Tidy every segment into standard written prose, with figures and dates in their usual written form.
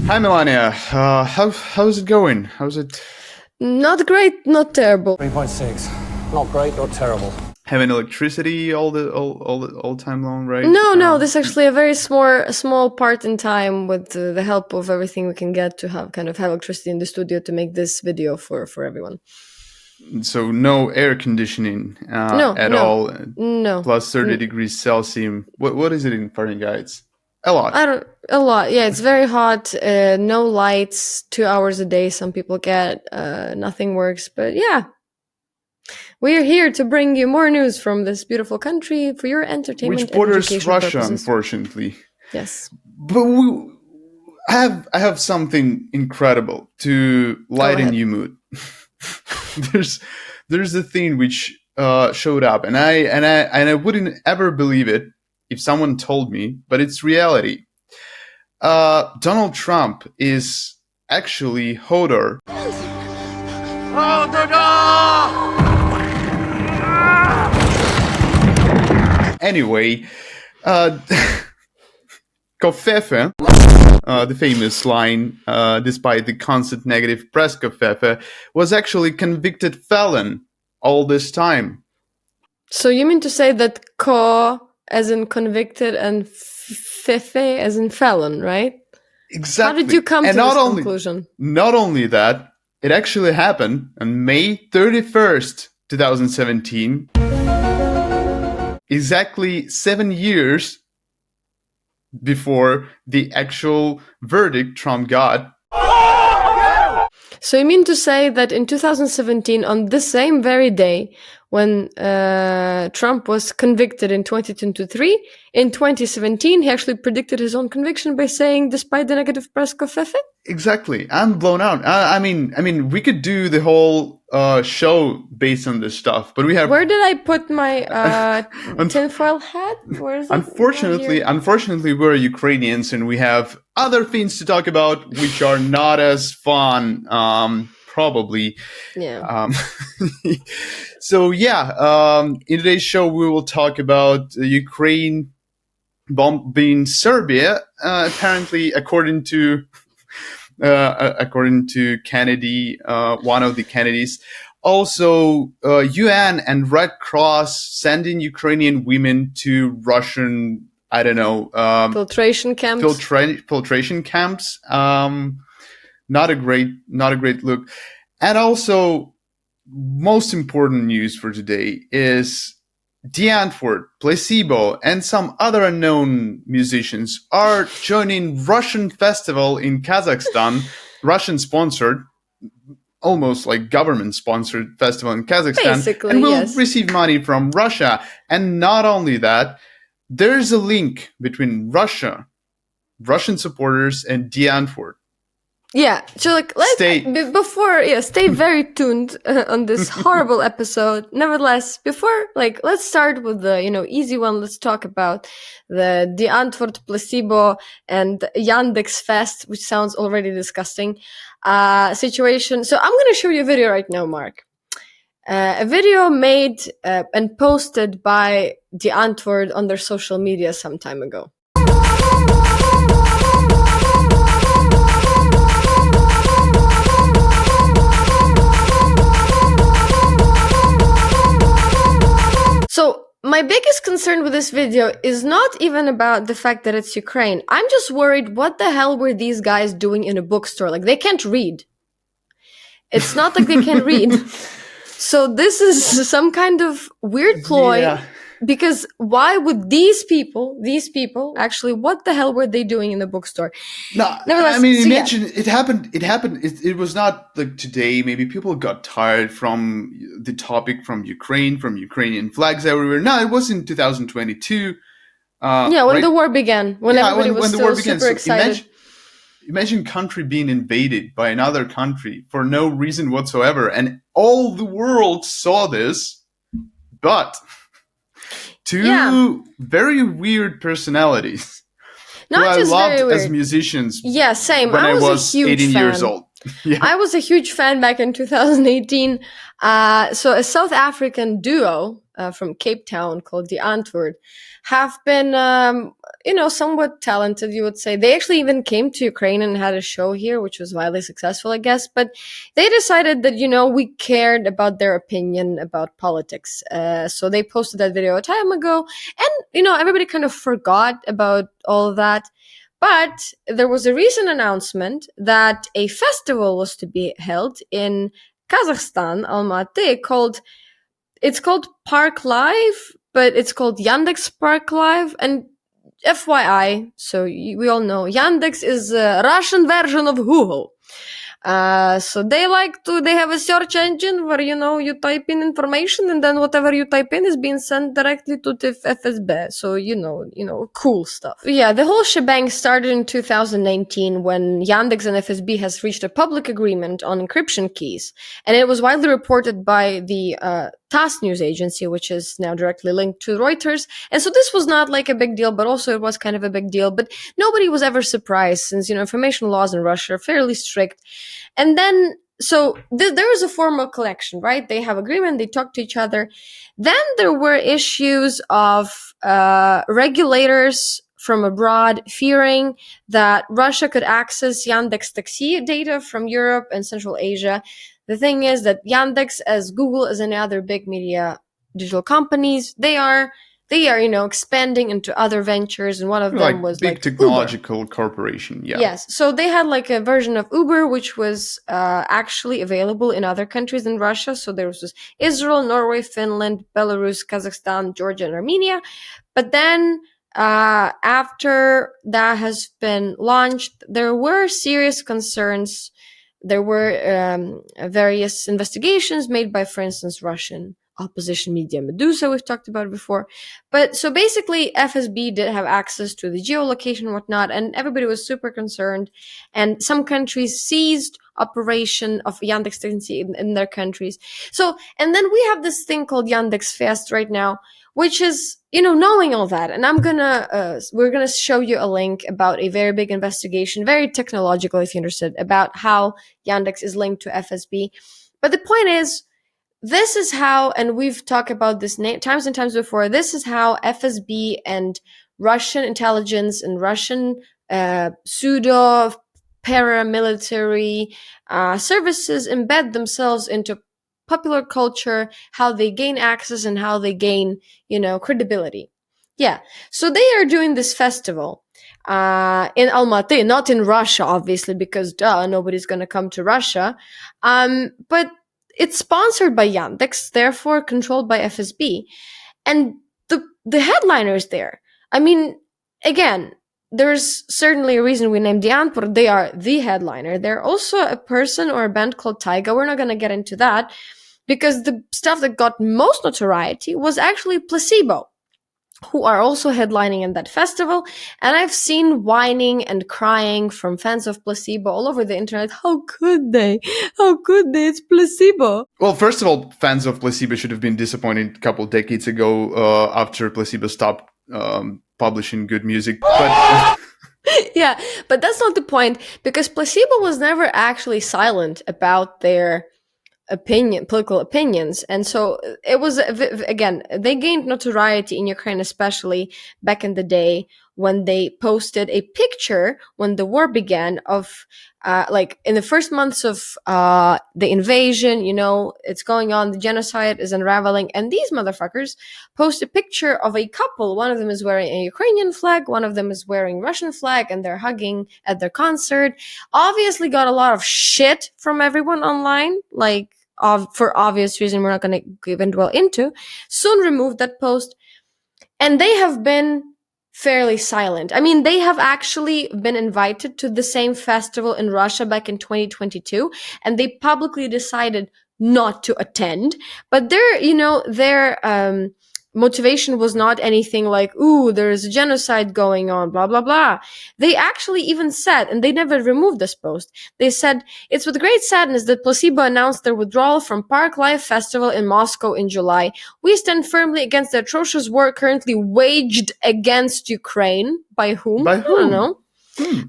Hi, Melania. How's it going? How's it? Not great, not terrible. 3.6. Not great, not terrible. Having electricity all time long, right? No. This is actually a very small part in time with the help of everything we can get to have electricity in the studio to make this video for everyone. So no air conditioning at No. all. No. Plus 30 degrees Celsius. What is it in Fahrenheit? A lot. A lot. Yeah, it's very hot. No lights. 2 hours a day. Some people get. Nothing works. But yeah, we are here to bring you more news from this beautiful country for your entertainment. Which borders and Russia, purposes. Unfortunately. Yes. But I have something incredible to lighten your mood. There's a thing which showed up, and I wouldn't ever believe it if someone told me, but it's reality. Donald Trump is actually Hodor. Anyway, COVFEFE, the famous line, despite the constant negative press, COVFEFE was actually convicted felon all this time. So you mean to say that co as in convicted and fefe as in felon, right? Exactly. How did you come to this conclusion? Not only that, it actually happened on May 31st, 2017, exactly 7 years before the actual verdict Trump got. So you mean to say that in 2017, on this same very day, when Trump was convicted in 2023, in 2017, he actually predicted his own conviction by saying, despite the negative press, COVFEFE? Exactly. I'm blown out. I mean, we could do the whole show based on this stuff, but we have. Where did I put my tinfoil hat? Where is it? Unfortunately, we're Ukrainians and we have other things to talk about, which are not as fun. Probably. Yeah. So yeah, in today's show we will talk about Ukraine bombing Serbia. Apparently, according to Kennedy, one of the Kennedys. Also, UN and Red Cross sending Ukrainian women to Russian, filtration camps. Filtration camps. Not a great look. And also, most important news for today is Die Antwoord, Placebo, and some other unknown musicians are joining Russian festival in Kazakhstan, Russian-sponsored, almost like government-sponsored festival in Kazakhstan, basically, and will yes. receive money from Russia. And not only that, there's a link between Russian supporters, and Die Antwoord. Yeah, so stay very tuned on this horrible episode. Nevertheless, let's start with the easy one. Let's talk about the Die Antwoord, Placebo, and Yandex Fest, which sounds already disgusting. Situation. So I'm going to show you a video right now, Mark. A video made and posted by Die Antwoord on their social media some time ago. So my biggest concern with this video is not even about the fact that it's Ukraine. I'm just worried, what the hell were these guys doing in a bookstore? Like, they can't read. It's not like they can read. So this is some kind of weird ploy. Yeah. Because why would these people, actually, what the hell were they doing in the bookstore? No, I mean, imagine it happened. It was not like today. Maybe people got tired from the topic from Ukrainian flags everywhere. No, it was in 2022. When the war began, when everybody was still super excited. Imagine country being invaded by another country for no reason whatsoever, and all the world saw this, but two very weird personalities who I loved as musicians. Yeah, same. When I was a huge 18 fan. years old. Yeah. I was a huge fan back in 2018. So a South African duo from Cape Town called Die Antwoord have been, somewhat talented, you would say. They actually even came to Ukraine and had a show here, which was widely successful, I guess. But they decided that, we cared about their opinion about politics. So they posted that video a time ago. And, everybody kind of forgot about all of that. But there was a recent announcement that a festival was to be held in Kazakhstan, Almaty, it's called Park Live, but it's called Yandex Park Live. And FYI, so we all know, Yandex is a Russian version of Google. So they have a search engine where, you type in information and then whatever you type in is being sent directly to the FSB. So, cool stuff. Yeah, the whole shebang started in 2019 when Yandex and FSB has reached a public agreement on encryption keys. And it was widely reported by the TASS news agency, which is now directly linked to Reuters. And so this was not like a big deal, but also it was kind of a big deal. But nobody was ever surprised since, information laws in Russia are fairly strict. And then, so there was a formal collection, right? They have agreement, they talk to each other. Then there were issues of regulators from abroad fearing that Russia could access Yandex Taxi data from Europe and Central Asia. The thing is that Yandex, as Google, as any other big media digital companies, they are expanding into other ventures, and one of them was big like technological Uber. Corporation. Yeah. Yes. So they had like a version of Uber, which was actually available in other countries than Russia. So there was Israel, Norway, Finland, Belarus, Kazakhstan, Georgia, and Armenia. But then after that has been launched, there were serious concerns. There were various investigations made by, for instance, Russian opposition media Medusa, we've talked about before. But so basically, FSB did have access to the geolocation and whatnot, and everybody was super concerned. And some countries seized operation of Yandex Taxi in their countries. So, and then we have this thing called Yandex Fest right now, which is, knowing all that. And we're gonna show you a link about a very big investigation, very technological, if you're interested, about how Yandex is linked to FSB. But the point is, this is how, and we've talked about this times and times before, this is how FSB and Russian intelligence and Russian pseudo paramilitary services embed themselves into popular culture, how they gain access and how they gain, credibility. Yeah. So they are doing this festival in Almaty, not in Russia, obviously, because nobody's going to come to Russia. But it's sponsored by Yandex, therefore controlled by FSB. And the headliners there, I mean, again, there's certainly a reason we named Die Antwoord. They are the headliner. They're also a person or a band called Tyga. We're not going to get into that because the stuff that got most notoriety was actually Placebo, who are also headlining in that festival. And I've seen whining and crying from fans of Placebo all over the internet. How could they? How could they? It's Placebo. Well, first of all, fans of Placebo should have been disappointed a couple of decades ago after Placebo stopped publishing good music. But yeah, but that's not the point, because Placebo was never actually silent about their political opinions. And so it was, again, they gained notoriety in Ukraine, especially back in the day when they posted a picture when the war began of, in the first months of the invasion, it's going on, the genocide is unraveling, and these motherfuckers post a picture of a couple. One of them is wearing a Ukrainian flag, one of them is wearing Russian flag, and they're hugging at their concert. Obviously got a lot of shit from everyone online, for obvious reason we're not going to even dwell into. Soon removed that post, and they have been fairly silent. I mean, they have actually been invited to the same festival in Russia back in 2022, and they publicly decided not to attend. But their motivation was not anything like, ooh, there's a genocide going on, blah, blah, blah. They actually even said, and they never removed this post, they said, it's with great sadness that Placebo announced their withdrawal from Park Live Festival in Moscow in July. We stand firmly against the atrocious war currently waged against Ukraine. By whom? By whom? I don't know.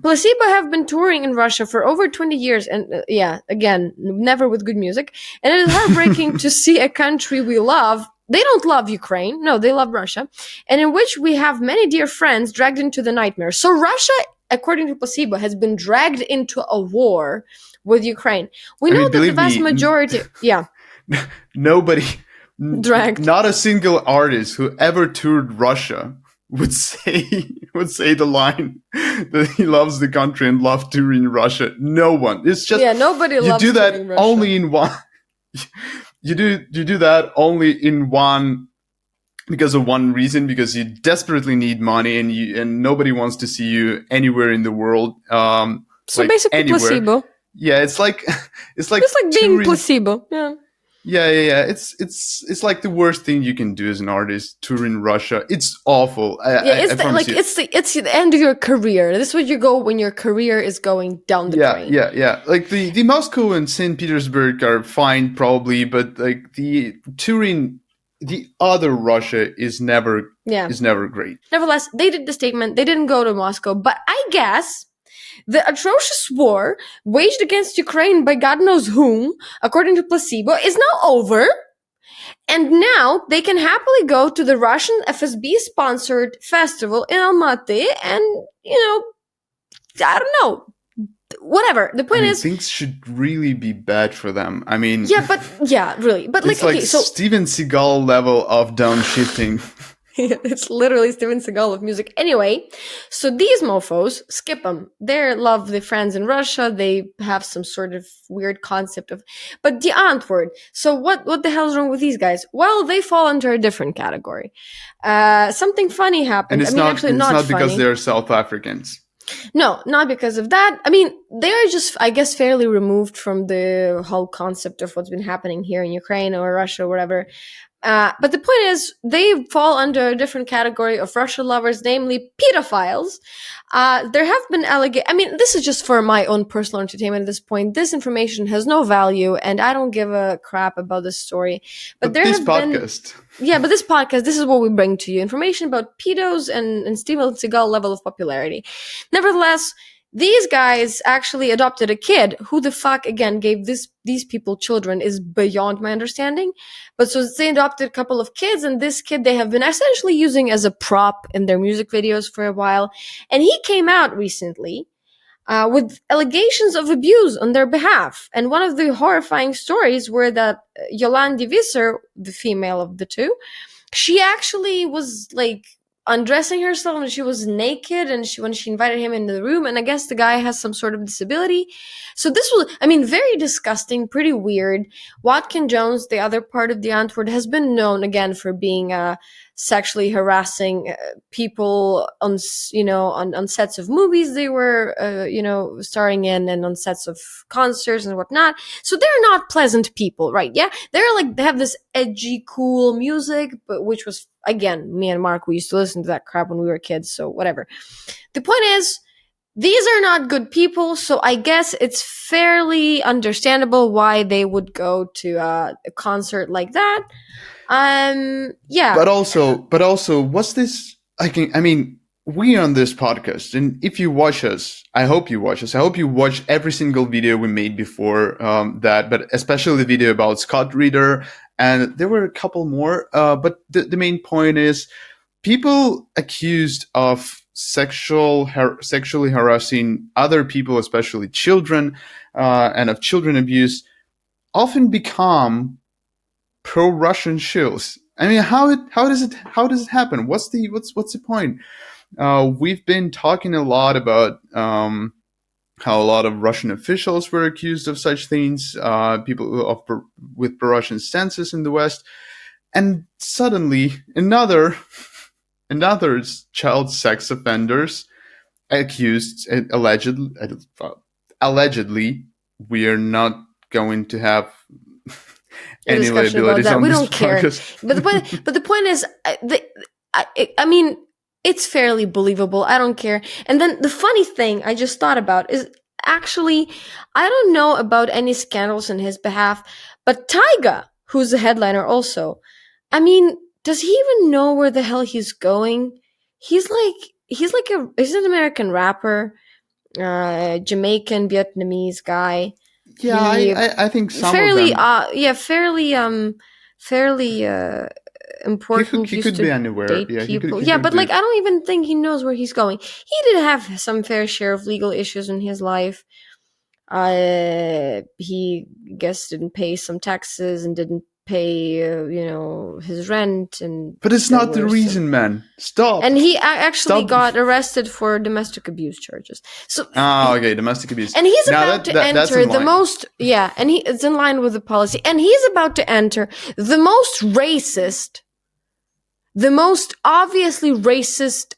Placebo have been touring in Russia for over 20 years, and again, never with good music. And it is heartbreaking to see a country we love they don't love Ukraine. No, they love Russia. And in which we have many dear friends dragged into the nightmare. So Russia, according to Placebo, has been dragged into a war with Ukraine. We know that the vast majority... Yeah. Nobody... Dragged. Not a single artist who ever toured Russia would say the line that he loves the country and loves touring Russia. No one. It's just... Yeah, nobody loves touring Russia. You do that only in one... You do that only in one, because of one reason, because you desperately need money and nobody wants to see you anywhere in the world. So basically anywhere. Placebo. Yeah, it's like being placebo. Yeah. Yeah. It's like the worst thing you can do as an artist, touring Russia. It's awful. It's the end of your career. This is where you go when your career is going down the drain. Yeah. Like the Moscow and St. Petersburg are fine probably, but like the touring the other Russia is never great. Nevertheless, they did the statement. They didn't go to Moscow, but I guess the atrocious war waged against Ukraine by God knows whom, according to Placebo, is now over. And now they can happily go to the Russian FSB-sponsored festival in Almaty and, I don't know, whatever. The point is... things should really be bad for them. I mean... really. But it's like Steven Seagal level of downshifting. It's literally Steven Seagal of music. Anyway, so these mofos, skip them. They love the friends in Russia. They have some sort of weird concept of... But Die Antwoord. So what the hell is wrong with these guys? Well, they fall under a different category. Something funny happened. And it's not because they're South Africans. No, not because of that. I mean, they're just, I guess, fairly removed from the whole concept of what's been happening here in Ukraine or Russia or whatever. But the point is, they fall under a different category of Russia lovers, namely pedophiles. There have been this is just for my own personal entertainment at this point. This information has no value, and I don't give a crap about this story. But this podcast, this is what we bring to you. Information about pedos and Steven Seagal level of popularity. Nevertheless, these guys actually adopted a kid. Who the fuck, again, gave these people children is beyond my understanding. But so they adopted a couple of kids, and this kid they have been essentially using as a prop in their music videos for a while. And he came out recently with allegations of abuse on their behalf. And one of the horrifying stories were that Yolandi Visser, the female of the two, she actually was like undressing herself and she was naked and when she invited him into the room, and I guess the guy has some sort of disability. So this was, very disgusting, pretty weird. Watkin Jones, the other part of Die Antwoord, has been known again for being sexually harassing people on sets of movies they were starring in, and on sets of concerts and whatnot. So they're not pleasant people, right? Yeah, they have this edgy, cool music, but which was, again, me and Mark, we used to listen to that crap when we were kids, so whatever. The point is, these are not good people, so I guess it's fairly understandable why they would go to a concert like that. Yeah. But also, what's this? We on this podcast, and if you watch us, I hope you watch us. I hope you watch every single video we made before that, but especially the video about Scott Reeder. And there were a couple more, but the main point is people accused of sexually harassing other people, especially children, and of children abuse, often become pro-Russian shills. I mean, how does it happen? What's the point? We've been talking a lot about how a lot of Russian officials were accused of such things, people with pro-Russian stances in the West, and suddenly another child sex offenders accused, allegedly. We are not going to have any liabilities on we this don't care. But the point is, it's fairly believable. I don't care. And then the funny thing I just thought about is, actually, I don't know about any scandals on his behalf, but Tyga, who's the headliner also, does he even know where the hell he's going? He's an American rapper, Jamaican, Vietnamese guy. Yeah, I think some fairly, fairly important. He could be anywhere. Date Yeah, people. he Yeah, could but be. like I don't even think he knows where he's going. He did have some fair share of legal issues in his life. He guess didn't pay some taxes and didn't pay his rent, and But it's not the reason, man. Stop. And he actually got arrested for domestic abuse charges. So okay, domestic abuse. And he's about to enter the most and it's in line with the policy. And he's about to enter the most racist, the most obviously racist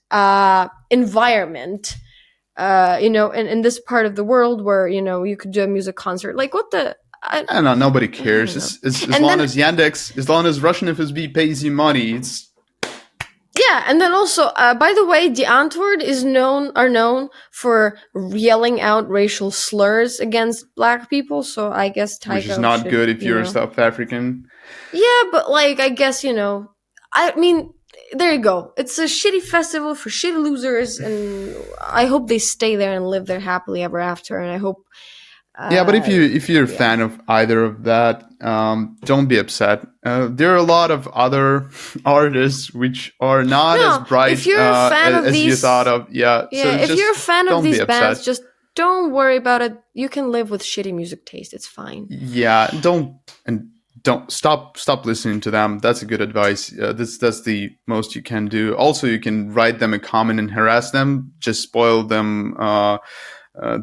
environment. In this part of the world where, you could do a music concert. Like, what the... I don't know, nobody cares. As long as Yandex, as long as Russian FSB pays you money, it's... Yeah, and then also, by the way, Die Antwoord are known for yelling out racial slurs against black people, so I guess Tyga which is not good if you're South African. Yeah, but, like, I guess, I mean... There you go. It's a shitty festival for shitty losers, and I hope they stay there and live there happily ever after. And I hope. But if you're a fan of either of that, don't be upset. There are a lot of other artists which are not as bright as you thought of. Yeah. Yeah. So if you're a fan of these bands, just don't worry about it. You can live with shitty music taste. It's fine. Yeah. Don't stop listening to them. That's a good advice. That's the most you can do. Also, you can write them a comment and harass them. Just spoil them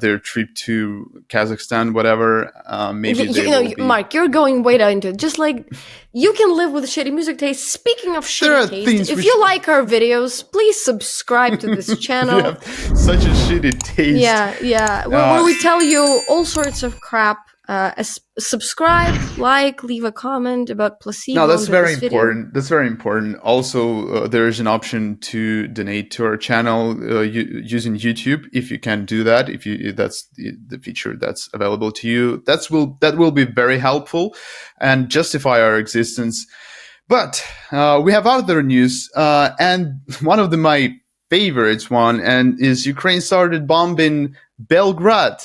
their trip to Kazakhstan, whatever. Maybe Mark, you're going way down into it. Just like you can live with shitty music taste. Speaking of shitty taste, if you like our videos, please subscribe to this channel. You have such a shitty taste. Yeah. Where we tell you all sorts of crap. Subscribe, leave a comment about placebo. No, that's very important. That's very important. Also, there is an option to donate to our channel using YouTube. If you can do that, that's the feature that's available to you, that will be very helpful and justify our existence. But we have other news, and one of my favorites is Ukraine started bombing Belgrade.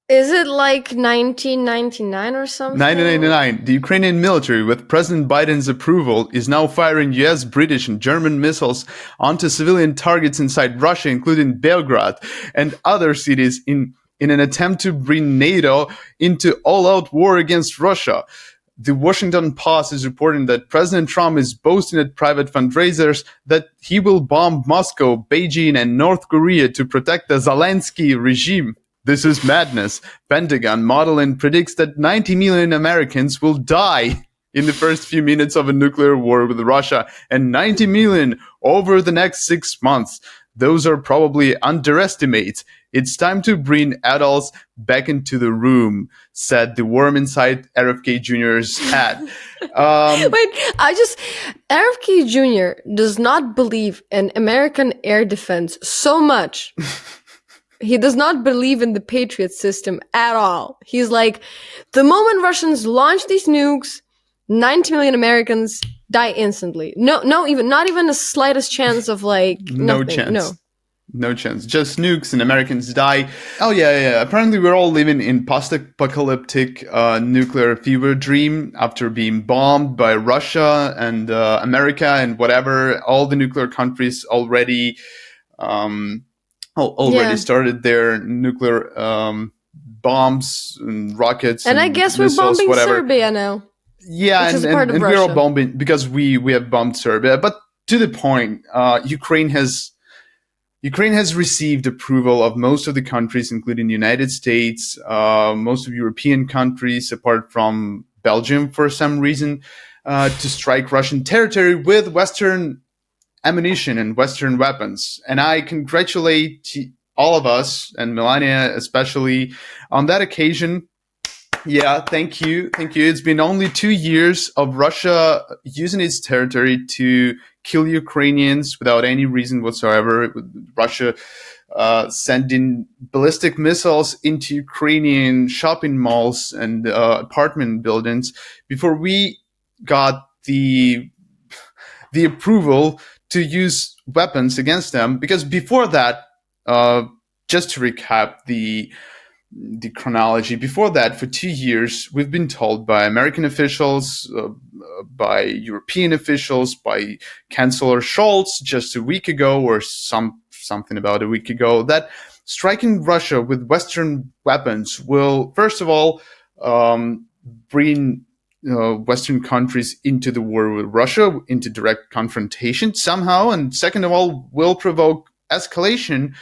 Is it like 1999 or something? 1999. The Ukrainian military, with President Biden's approval, is now firing US, British, and German missiles onto civilian targets inside Russia, including Belgrade and other cities, in an attempt to bring NATO into all-out war against Russia. The Washington Post is reporting that President Trump is boasting at private fundraisers that he will bomb Moscow, Beijing, and North Korea to protect the Zelensky regime. This is madness. Pentagon modeling predicts that 90 million Americans will die in the first few minutes of a nuclear war with Russia, and 90 million over the next 6 months. Those are probably underestimates. It's time to bring adults back into the room, said the worm inside RFK Jr.'s ad. RFK Jr. does not believe in American air defense so much. He does not believe in the Patriot system at all. He's like, the moment Russians launch these nukes, 90 million Americans die instantly. Not even the slightest chance of no chance. No chance. Just nukes and Americans die. Oh yeah. Apparently we're all living in post-apocalyptic nuclear fever dream after being bombed by Russia and America and whatever. All the nuclear countries already started their nuclear bombs and rockets. And I guess we're bombing Serbia now. Yeah, and we're all bombing because we have bombed Serbia. But to the point, Ukraine has received approval of most of the countries, including the United States, most of European countries, apart from Belgium for some reason, to strike Russian territory with Western ammunition and Western weapons. And I congratulate all of us, and Melania especially, on that occasion. Yeah, thank you. It's been only 2 years of Russia using its territory to kill Ukrainians without any reason whatsoever. Russia sending ballistic missiles into Ukrainian shopping malls and apartment buildings before we got the approval to use weapons against them. Because before that, just to recap, the the chronology. Before that, for 2 years, we've been told by American officials, by European officials, by Chancellor Scholz just a week ago, or something about a week ago, that striking Russia with Western weapons will, first of all, bring Western countries into the war with Russia, into direct confrontation somehow, and second of all, will provoke escalation.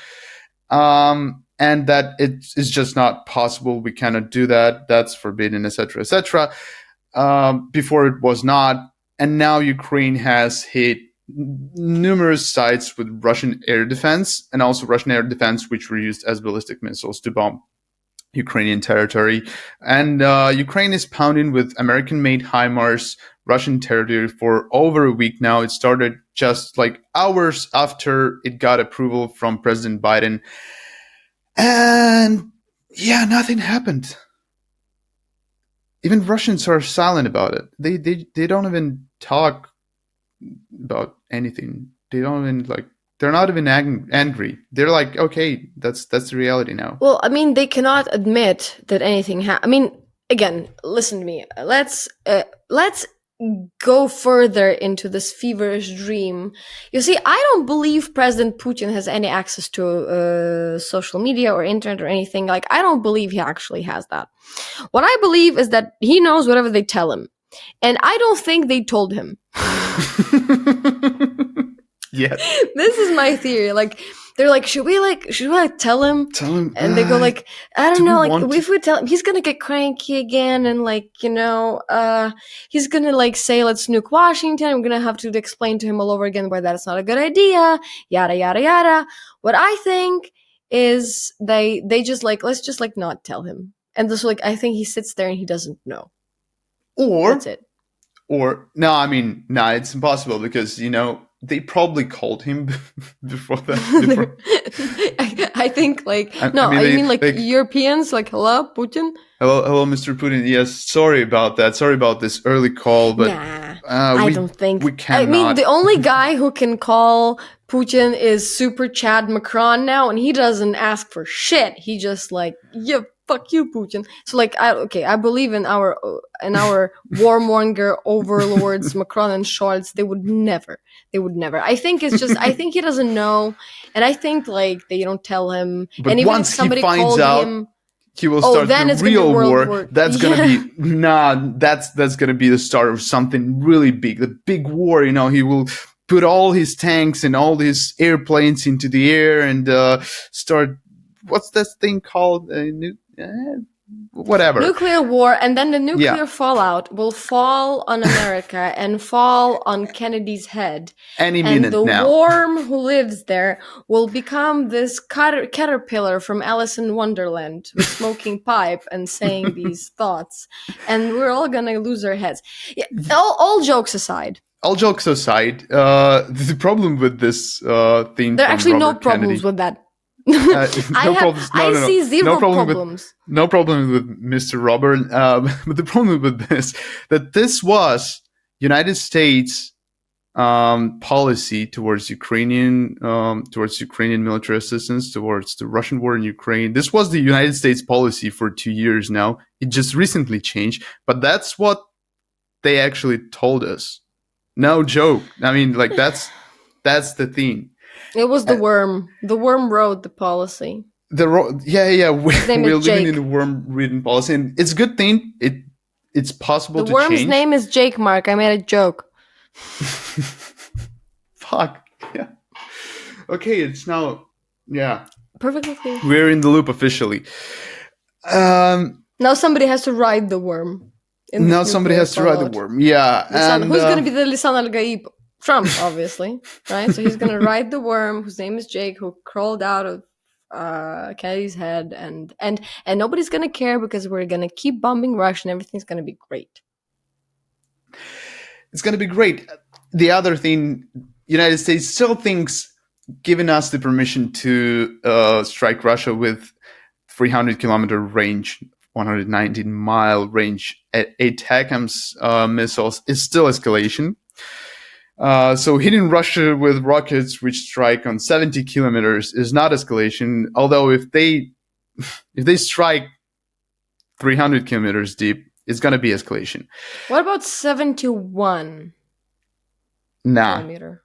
And that it is just not possible. We cannot do that. That's forbidden, etc., etc. Before it was not, and now Ukraine has hit numerous sites with Russian air defense, and also Russian air defense, which were used as ballistic missiles to bomb Ukrainian territory. And Ukraine is pounding with American-made HIMARS Russian territory for over a week now. It started just like hours after it got approval from President Biden. And yeah, nothing happened. Even Russians are silent about it. They don't even talk about anything. They don't even they're not even angry. They're like, okay, that's the reality now. Well, I mean, they cannot admit that anything happened. I mean, again, listen to me. Let's go further into this feverish dream. You see, I don't believe President Putin has any access to social media or internet or anything. Like, I don't believe he actually has that. What I believe is that he knows whatever they tell him. And I don't think they told him. Yes. This is my theory. Like, they're like, should we tell him? Tell him. And they go like, I don't know, like, if we tell him, he's gonna get cranky again, and he's gonna say, let's nuke Washington. I'm gonna have to explain to him all over again why that's not a good idea. Yada yada yada. What I think is they just let's just not tell him. And just I think he sits there and he doesn't know. Or that's it. Or no, it's impossible because they probably called him before that. I think Europeans hello, Putin. Hello, Mr. Putin. Yes, sorry about that. Sorry about this early call, but I don't think we cannot. I mean, the only guy who can call Putin is Super Chad Macron now, and he doesn't ask for shit. He just yeah, fuck you, Putin. So I believe in our warmonger overlords Macron and Scholz. They would never. I think it's just I think he doesn't know, and I think they don't tell him. But and even once if somebody he finds out, he will start the real war. That's gonna be that's gonna be the start of something really big. The big war. He will put all his tanks and all his airplanes into the air and start. What's that thing called? Whatever. Nuclear war, and then the nuclear fallout will fall on America and fall on Kennedy's head. Any minute now. And the worm who lives there will become this caterpillar from Alice in Wonderland with smoking pipe and saying these thoughts. And we're all gonna lose our heads. Yeah, all jokes aside. All jokes aside, the problem with this thing. There are actually Robert no problems Kennedy, with that. I see zero problems. No problem with Mr. Robert. But the problem with this was United States policy towards Ukrainian military assistance, towards the Russian war in Ukraine. This was the United States policy for 2 years now. It just recently changed, but that's what they actually told us. No joke. That's the thing. It was the worm. The worm wrote the policy. We're living in the worm-ridden policy, and it's a good thing. It's possible to change. The worm's name is Jake, Mark. I made a joke. Fuck. Yeah. Okay, it's now. Yeah. Perfectly clear. We're in the loop officially. Now somebody has to ride the worm. Now somebody has to ride the worm. Yeah. Who's going to be the Lisan al-Gaib? Trump, obviously, right? So he's going to ride the worm, whose name is Jake, who crawled out of Kennedy's head, and nobody's going to care because we're going to keep bombing Russia, and everything's going to be great. It's going to be great. The other thing, United States still thinks giving us the permission to strike Russia with 300-kilometer range, 119-mile range ATACMS missiles is still escalation. So hitting Russia with rockets which strike on 70 kilometers is not escalation. Although if they if they strike 300 kilometers deep, it's going to be escalation. What about 71 kilometer?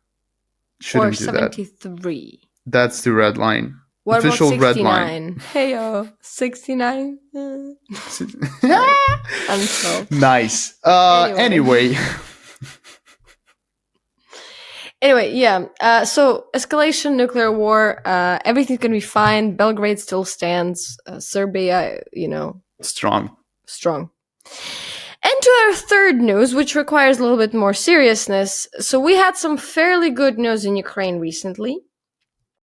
Shouldn't or 73? That's the red line. What Official about 69? Red line. Hey, 69? Unsolved. Nice. Anyway. Anyway, yeah. So escalation, nuclear war, everything's gonna be fine. Belgrade still stands. Serbia, strong. And to our third news, which requires a little bit more seriousness. So we had some fairly good news in Ukraine recently.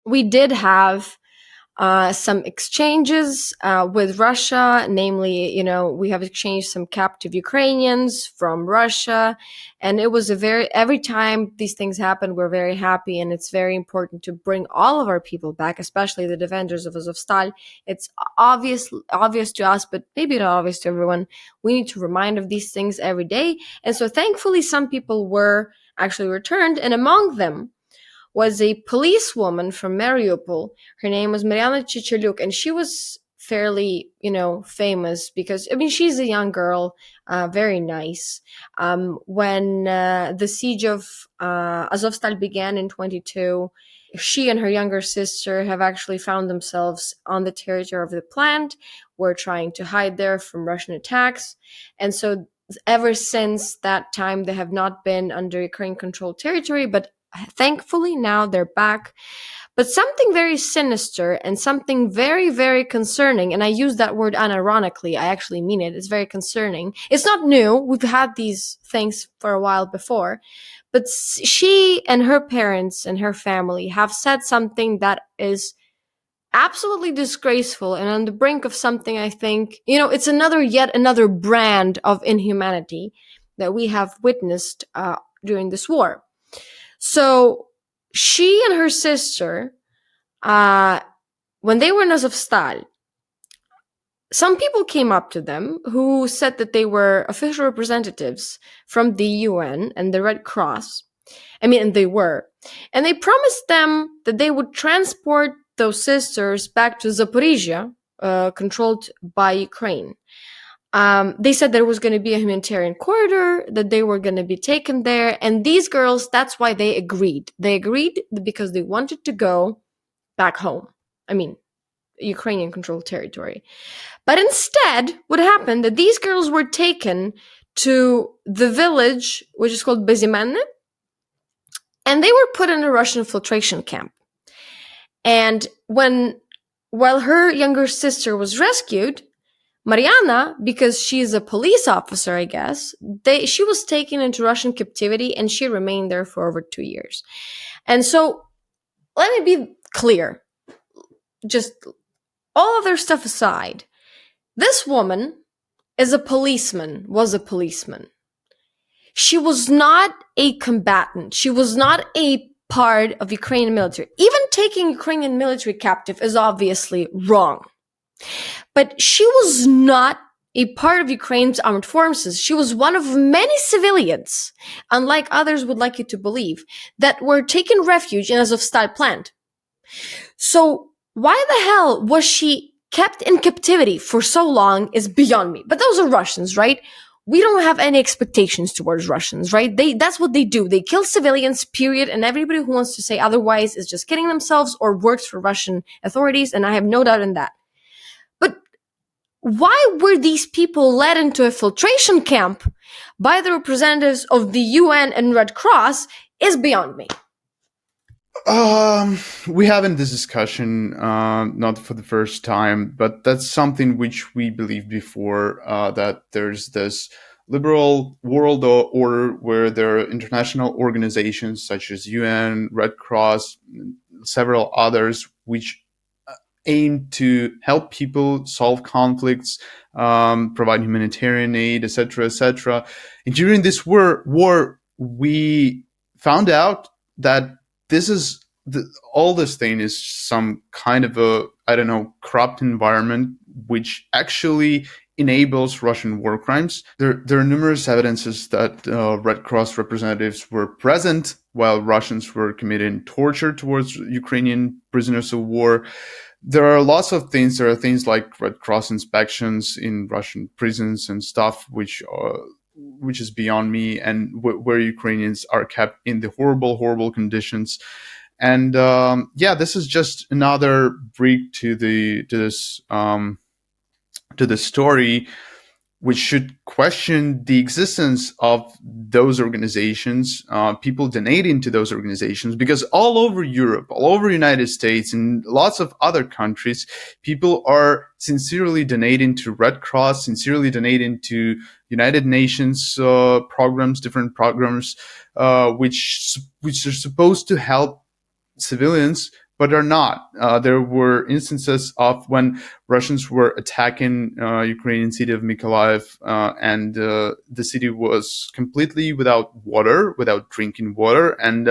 We did have some exchanges with Russia, namely, we have exchanged some captive Ukrainians from Russia, and it was every time these things happen, we're very happy, and it's very important to bring all of our people back, especially the defenders of Azovstal. It's obvious to us, but maybe not obvious to everyone. We need to remind of these things every day, and so thankfully some people were actually returned, and among them was a policewoman from Mariupol. Her name was Mariana Chichaluk, and she was fairly, famous because, she's a young girl, very nice. When the siege of Azovstal began in 22, she and her younger sister have actually found themselves on the territory of the plant, were trying to hide there from Russian attacks. And so ever since that time, they have not been under Ukraine-controlled territory, but thankfully now they're back. But something very sinister and something very, very concerning, and I use that word unironically, I actually mean it, it's very concerning. It's not new, we've had these things for a while before, but she and her parents and her family have said something that is absolutely disgraceful and on the brink of something, I think, it's yet another brand of inhumanity that we have witnessed during this war. So she and her sister, when they were in Azovstal, some people came up to them who said that they were official representatives from the UN and the Red Cross. And they were. And they promised them that they would transport those sisters back to Zaporizhia, controlled by Ukraine. They said there was going to be a humanitarian corridor, that they were going to be taken there. And these girls, that's why they agreed. They agreed because they wanted to go back home. Ukrainian-controlled territory. But instead, what happened, that these girls were taken to the village, which is called Bezimenne, and they were put in a Russian filtration camp. And while her younger sister was rescued, Mariana, because she's a police officer, I guess, she was taken into Russian captivity and she remained there for over 2 years. And so, let me be clear. Just all other stuff aside, this woman was a policeman. She was not a combatant. She was not a part of Ukrainian military. Even taking Ukrainian military captive is obviously wrong. But she was not a part of Ukraine's armed forces. She was one of many civilians, unlike others would like you to believe, that were taking refuge in Azovstal plant. So why the hell was she kept in captivity for so long is beyond me. But those are Russians, right? We don't have any expectations towards Russians, right? That's what they do. They kill civilians, period. And everybody who wants to say otherwise is just kidding themselves or works for Russian authorities. And I have no doubt in that. But why were these people led into a filtration camp by the representatives of the UN and Red Cross is beyond me. We having this discussion, not for the first time, but that's something which we believed before, that there's this liberal world order where there are international organizations such as UN, Red Cross, several others, which aim to help people solve conflicts, provide humanitarian aid, etc., etc. And during this war, we found out that all this thing is some kind of a, corrupt environment, which actually enables Russian war crimes. There are numerous evidences that Red Cross representatives were present while Russians were committing torture towards Ukrainian prisoners of war. there are lots of things. There are things like Red Cross inspections in Russian prisons and stuff, which is beyond me, and where Ukrainians are kept in the horrible conditions. And this is just another brick to this story, which should question the existence of those organizations, people donating to those organizations, because all over Europe, all over the United States, and lots of other countries, people are sincerely donating to Red Cross, sincerely donating to United Nations programs, different programs, which are supposed to help civilians, but are not. There were instances of when Russians were attacking Ukrainian city of Mykolaiv, and the city was completely without water, without drinking water, and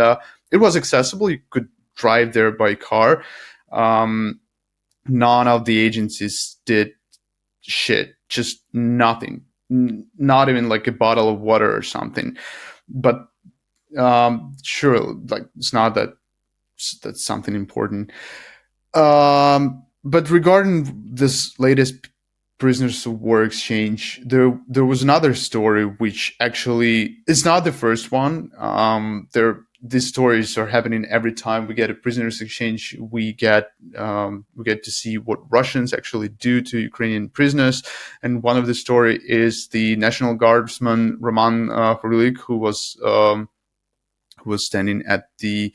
it was accessible. You could drive there by car. None of the agencies did shit, just nothing, not even like a bottle of water or something. But sure, like it's not that that's something important. But regarding this latest prisoners of war exchange, there was another story which actually is not the first one. These stories are happening every time we get a prisoners exchange. We get to see what Russians actually do to Ukrainian prisoners. And one of the story is the National Guardsman Roman Hrulik, who was standing at the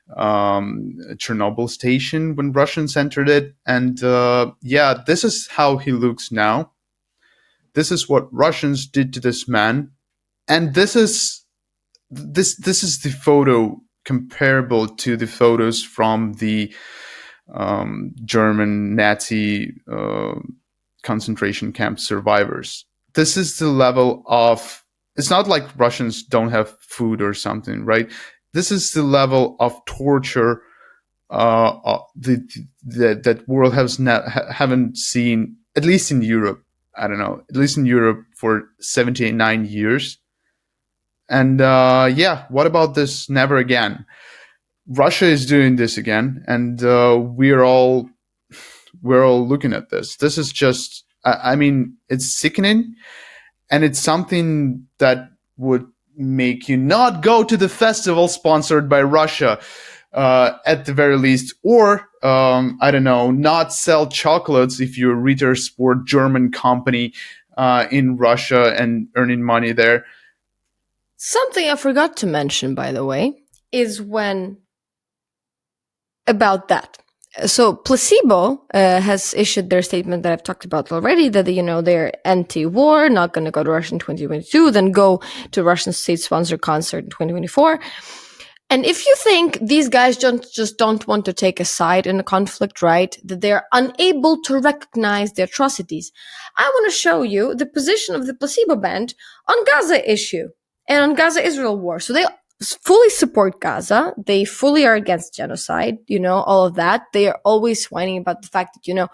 Chernobyl station when Russians entered it. And this is how he looks now. This is what Russians did to this man. And this is the photo comparable to the photos from the German Nazi concentration camp survivors. This is the level of, it's not like Russians don't have food or something, right? This is the level of torture that world haven't seen, at least in Europe. I don't know, at least in Europe for 79 years. And what about this never again? Russia is doing this again, and we're all looking at this. This is just, I mean, it's sickening, and it's something that would make you not go to the festival sponsored by Russia, at the very least, or I don't know, not sell chocolates if you're a Ritter Sport German company in Russia and earning money there. Something I forgot to mention, by the way, is about that. So Placebo has issued their statement that I've talked about already, that, they're anti-war, not going to go to Russia in 2022, then go to Russian state-sponsored concert in 2024. And if you think these guys don't want to take a side in a conflict, right, that they're unable to recognize the atrocities, I want to show you the position of the Placebo band on Gaza issue and on Gaza-Israel war. So they fully support Gaza. They fully are against genocide, all of that. They are always whining about the fact that,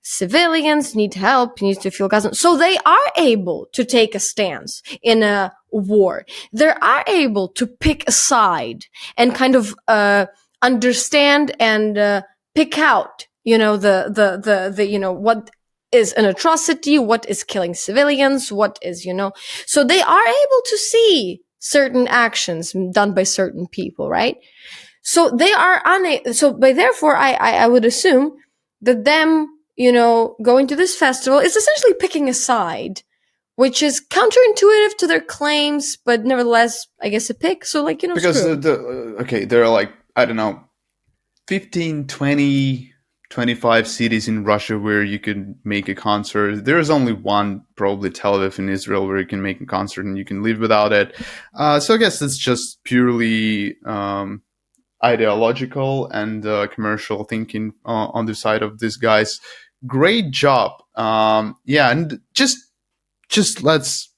civilians need help, need to feel Gaza. So they are able to take a stance in a war. They are able to pick a side and kind of understand and pick out, what is an atrocity, what is killing civilians, what is, so they are able to see certain actions done by certain people, right? So they are therefore, I would assume that them, going to this festival is essentially picking a side, which is counterintuitive to their claims, but nevertheless, I guess a pick. So because there are like, I don't know, 15, 20, 25 cities in Russia where you could make a concert. There's only one, probably Tel Aviv in Israel, where you can make a concert and you can live without it. So I guess it's just purely ideological and commercial thinking on the side of these guys. Great job. And just let's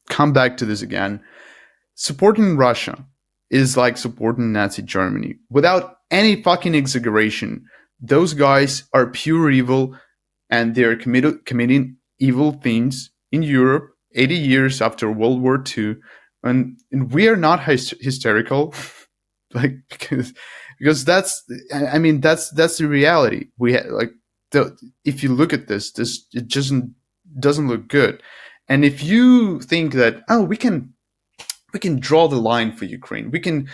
come back to this again. Supporting Russia is like supporting Nazi Germany without any fucking exaggeration. Those guys are pure evil, and they're committing evil things in Europe 80 years after World War II. And we are not hysterical, because because that's the reality. If you look at this it just doesn't look good. And if you think that, oh, we can draw the line for Ukraine, we can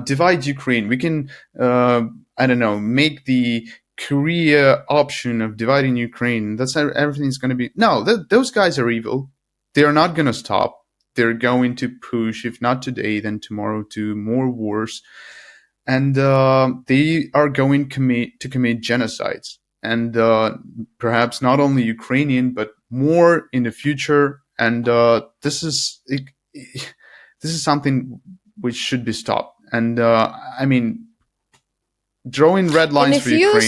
divide Ukraine, we can make the Korea option of dividing Ukraine, that's how everything's going to be. No, those guys are evil. They are not going to stop. They're going to push, if not today, then tomorrow, to more wars. And they are going to commit genocides. And perhaps not only Ukrainian, but more in the future. And this is something which should be stopped. And drawing red lines for Ukraine,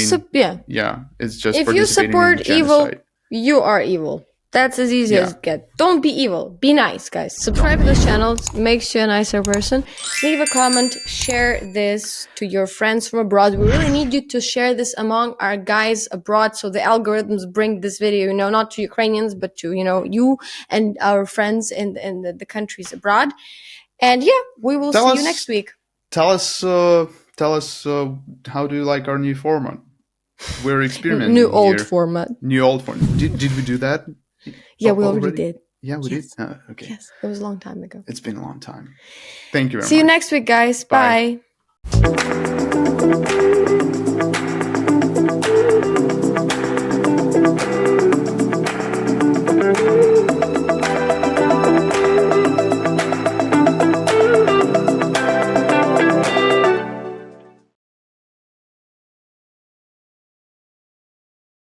it's just if you support evil, you are evil. That's as easy as it gets. Don't be evil. Be nice, guys. Subscribe to this channel. Makes you a nicer person. Leave a comment. Share this to your friends from abroad. We really need you to share this among our guys abroad, so the algorithms bring this video, not to Ukrainians, but to, you and our friends in the countries abroad. And we will see you next week. Tell us how do you like our new format? We're experimenting. New old format. Did we do that? Yeah, we already did. Yeah, we did? Okay. Yes, it was a long time ago. It's been a long time. Thank you very much. See you next week, guys. Bye.